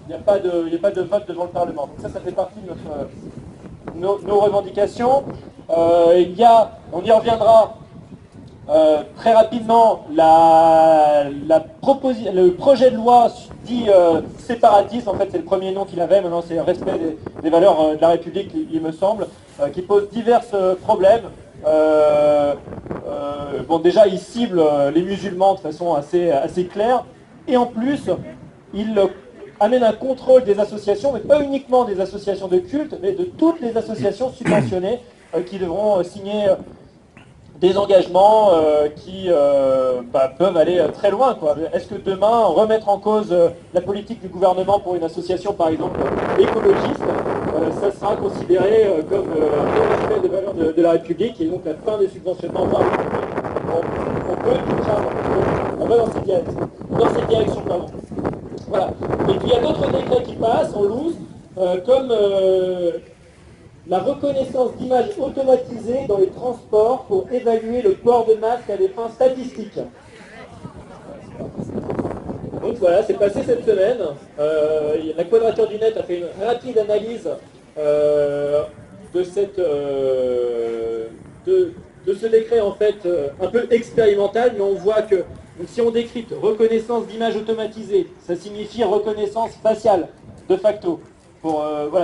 il n'y a pas de vote devant le Parlement. Donc ça fait partie de nos revendications. On y reviendra très rapidement, le projet de loi dit séparatiste, en fait c'est le premier nom qu'il avait, maintenant c'est respect des valeurs de la République, il me semble, qui pose divers problèmes. Déjà il cible les musulmans de façon assez claire, et en plus il amène un contrôle des associations, mais pas uniquement des associations de culte, mais de toutes les associations subventionnées qui devront signer des engagements qui peuvent aller très loin. Est-ce que demain, remettre en cause la politique du gouvernement pour une association, par exemple, écologiste, ça sera considéré comme non-respect des valeurs de la République, et donc la fin des subventionnements par le public. On va dans cette direction. Voilà. Et puis il y a d'autres décrets qui passent en loose, comme la reconnaissance d'images automatisées dans les transports pour évaluer le port de masque à des fins statistiques. Donc voilà, c'est passé cette semaine. La Quadrature du Net a fait une rapide analyse de ce décret, en fait, un peu expérimental, mais on voit que donc, si on décrypte reconnaissance d'images automatisées, ça signifie reconnaissance faciale, de facto.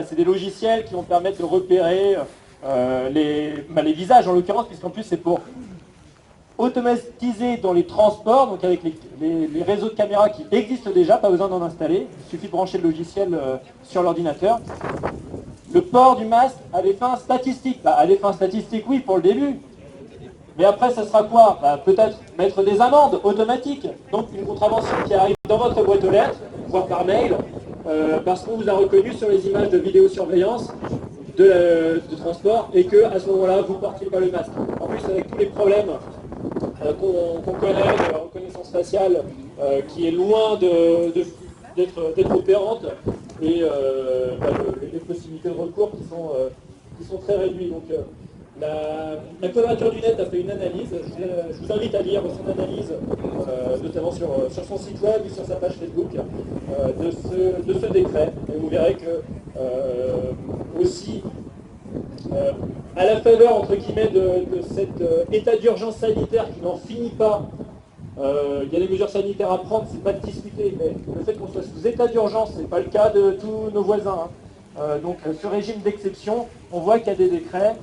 C'est des logiciels qui vont permettre de repérer les visages en l'occurrence, puisqu'en plus c'est pour automatiser dans les transports, donc avec les réseaux de caméras qui existent déjà, pas besoin d'en installer, il suffit de brancher le logiciel sur l'ordinateur. Le port du masque à des fins statistiques. À des fins statistiques, oui, pour le début. Mais après, ça sera quoi? Peut-être mettre des amendes automatiques. Donc une contravention qui arrive dans votre boîte aux lettres, voire par mail, parce qu'on vous a reconnu sur les images de vidéosurveillance de transport, et que à ce moment-là, vous ne portiez pas le masque. En plus, avec tous les problèmes qu'on connaît de reconnaissance faciale, qui est loin d'être opérante, et les possibilités de recours qui sont très réduites. Donc, la Quadrature du Net a fait une analyse, je vous invite à lire son analyse, notamment sur son site web et sur sa page Facebook, de ce décret. Et vous verrez que aussi, à la faveur, entre guillemets, de cet état d'urgence sanitaire qui n'en finit pas, il y a des mesures sanitaires à prendre, c'est pas de discuter, mais le fait qu'on soit sous état d'urgence, c'est pas le cas de tous nos voisins. Donc ce régime d'exception, on voit qu'il y a des décrets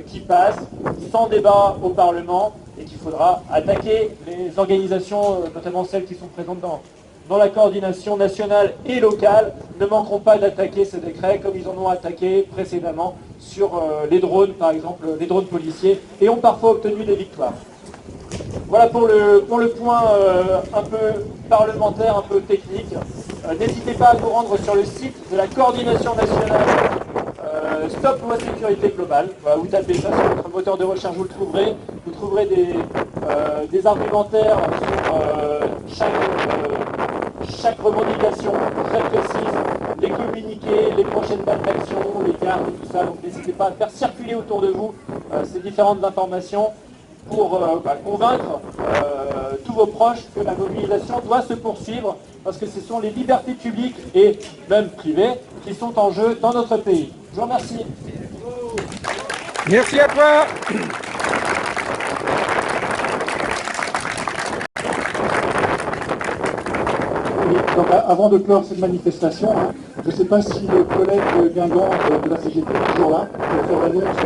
qui passent sans débat au Parlement, et qu'il faudra attaquer. Les organisations, notamment celles qui sont présentes dans la coordination nationale et locale, ne manqueront pas d'attaquer ces décrets, comme ils en ont attaqué précédemment sur les drones, par exemple, les drones policiers, et ont parfois obtenu des victoires. Voilà pour le point un peu parlementaire, un peu technique. N'hésitez pas à vous rendre sur le site de la coordination nationale Stop Loi Sécurité Globale. Voilà, vous tapez ça sur votre moteur de recherche, vous le trouverez. Vous trouverez des argumentaires sur chaque revendication très précise, les communiqués, les prochaines dates d'action, les cartes et tout ça. Donc n'hésitez pas à faire circuler autour de vous ces différentes informations, pour convaincre tous vos proches que la mobilisation doit se poursuivre, parce que ce sont les libertés publiques et même privées qui sont en jeu dans notre pays. Je vous remercie. Merci à toi. Donc, avant de clore cette manifestation, je ne sais pas si le collègue Guingamp de la CGT est toujours là pour faire l'annonce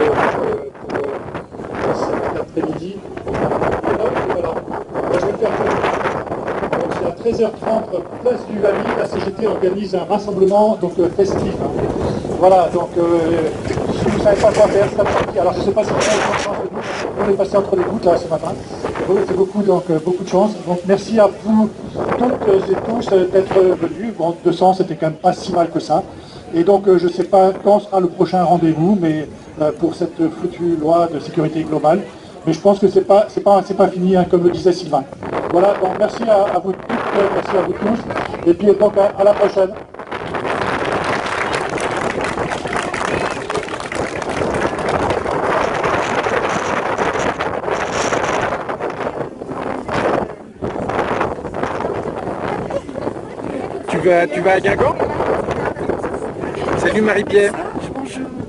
pour cet après-midi. Voilà. Je vais le faire tout. Donc c'est à 13h30, place du Valley, la CGT organise un rassemblement festif. Voilà, donc si vous ne savez pas quoi faire, c'est parti. Alors je ne sais pas si on est passé entre les gouttes là ce matin. C'est beaucoup de chance. Donc merci à vous toutes et tous d'être venus. Bon, 200, c'était quand même pas si mal que ça. Et donc je ne sais pas quand sera le prochain rendez-vous, mais pour cette foutue loi de sécurité globale. Mais je pense que c'est pas fini, hein, comme le disait Sylvain. Voilà, donc merci à vous toutes, merci à vous tous. Et puis donc à la prochaine. vas à Guingamp? Salut Marie-Pierre.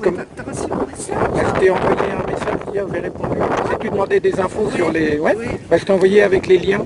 Comme... Je t'ai envoyé un message hier, j'ai répondu. Si tu demandais des infos sur les... Ouais, bah, je t'ai envoyé avec les liens.